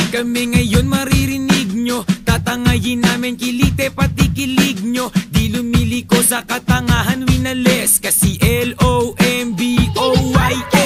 Kami ngayon maririnig nyo, tatangayin namin kilite pati kilig nyo. Di lumiliko sa katangahan winalis, kasi L-O-M-B-O-Y-S.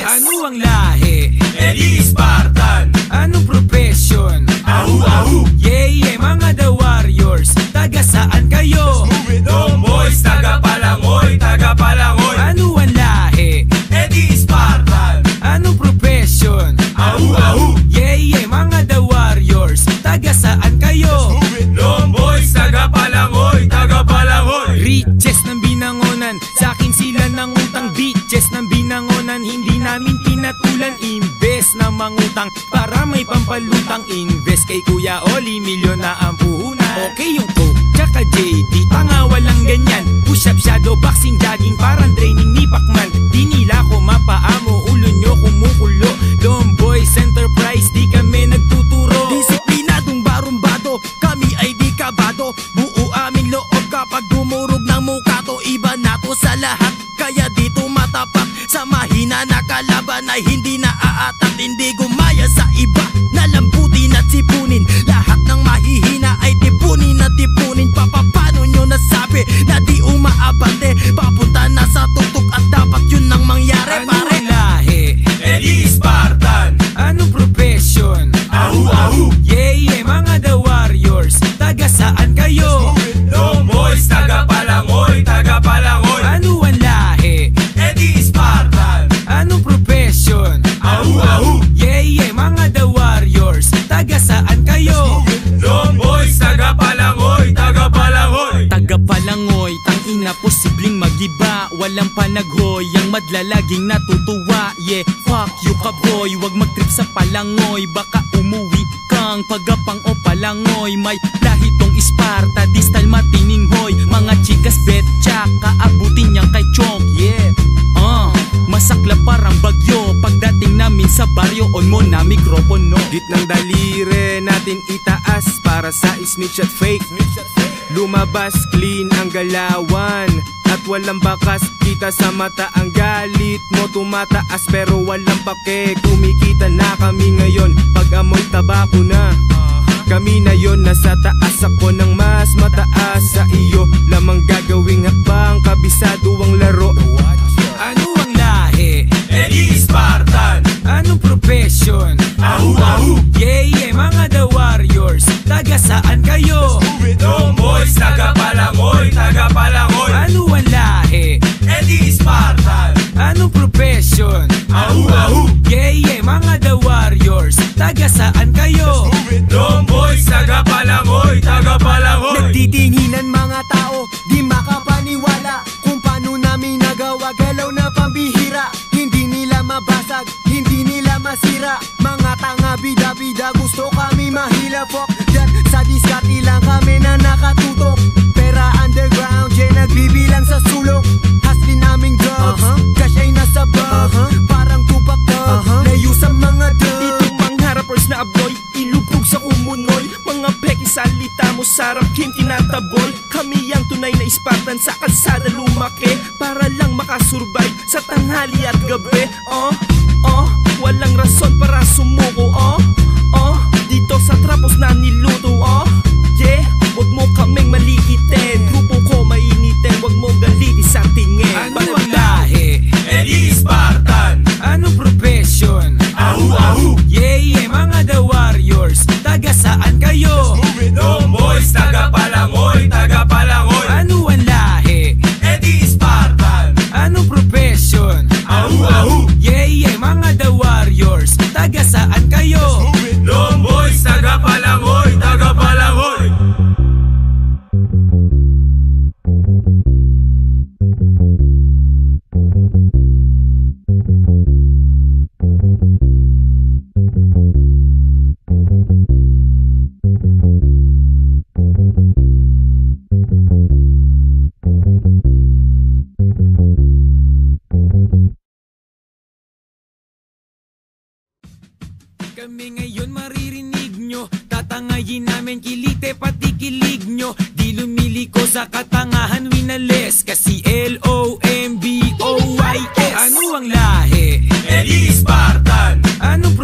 Ano ang lahi? Eddie Spartan. Anong profession? Ahu-ahu. Yeah, mga The Warriors, taga saan kayo? Tomboys, taga Palangoy, taga Palangoy. Ano ang lahi? Eddie Spartan. Anong profession? Ahu-ahu. Yeah, mga The Warriors, taga saan kayo? Tomboys, taga Palangoy, taga Palangoy. Riches ng binangonan, sa akin sila nangutang. Bitches ng binangonan, hindi namin pinatulan. Invest na mangutang para may pampalutang. Invest kay Kuya Oli, milyon na ang puhunan. Okay yung Coke, tsaka JT, tanga walang ganyan. Push up, shadow boxing, jogging, parang training ni Pacman. Di nila ko mapaamo, ulo nyo kumukulo. Domboys Enterprise, di kami nagtuturo. Disiplinadong barumbado, kami ay di kabado. Buo aming loob kapag dumurog ng mukato. Iba na to sa lahat, kaya dito matapat. Sa mahina na kalaban ay hindi na aatat. Hindi gumaya sa iba, nalambutin at sipunin. Lahat ng mahihina ay tipunin at tipunin. Papapano nyo nasabi na di umaabante? Papunta na sa tuktok at dapat yun ang mangyari, Ano pare. ang lahi? Eddie Spartan. Anong profession? Ahu-ahu. Yeah, mga The Warriors, taga saan kayo? Tomboys, taga Palangoy, taga Palangoy. Ano ang lahi? Eddie Spartan. Anong profession? Ahu-ahu. Yeah, mga The Warriors, taga saan kayo? Tomboys, taga Palangoy, taga Palangoy. Taga Palangoy, tangina posibleng magiba. Walang panaghoy, ang madla laging natutuwa. Yeah, fuck you ka boy, wag magtrip sa Palangoy. Baka umuwi kang pagapang o Palangoy. May lahi tong Sparta, di style matining hoy. Mga chikas bet, tsaka abutin niyang kay Chonk. Yeah, masakla parang bagyo. Pagdating namin sa baryo, on mo na mikropono. Gitnang daliri natin itaas para sa snitch at fake. Lumabas clean ang galawan at walang bakas. Kita sa mata ang galit mo tumataas pero walang pake. Kumikita na kami ngayon pag amoy tabako na. Kami na yon, nasa taas ako ng mas mataas. Sa iyo lamang gagawing hakbang, kabisado ang laro. Ano ang lahi? Eddie Spartan. Anong profession? Ahu-ahu. Yeah, mga The Warriors, taga saan kayo? Tomboys, taga Palangoy, taga Palangoy. Ano ang lahi? Eddie Spartan. Anong profession? Ahu-ahu. Yeah, mga The Warriors, taga saan kayo? Tomboys, taga Palangoy, taga Palangoy. Nagtitinginan mga tao, di makapaniwala kung paano namin nagawa. Galaw na pambihira, hindi nila mabasag, hindi nila masira. Mga tanga bida-bida, gusto kami mahila. Fuck that, sa diskarte lang kami na nakatutok. Pera underground, yeah, nagbibilang sa sulok. Haslin naming drugs, cash ay nasa bag. Parang tupak layo sa mga drugs. Dito mga rappers na abloy, ilubog sa kumunoy. Mga peki salita mo sarap yung tinataboy. Kami ang tunay na Spartan, sa kalsada lumaki para lang makasurvive sa tanghali at gabi. Walang rason para sumuko. Dito sa trapos na niluto. Yeah, wag mo kaming maliitin. Grupo ko mainitin, wag mo galitin sa tingin. Ano ang lahi? Eddie Spartan. Anong profession? Ahu-ahu. Yeah, mga The Warriors, taga saan kayo? Tomboys, taga Palangoy, taga Palangoy. Ano ang lahi? Eddie Spartan. Anong profession? Ahu-ahu. Yeah, mga The Warriors, taga saan kayo? Tomboys, taga Palangoy, taga Palangoy. Kami ngayon maririnig nyo, tatangayin namin kilite pati kilig nyo. Di lumiliko sa katangahan winalis, kasi L-O-M-B-O-Y-S. Ano ang lahi? Eddie Spartan. Anong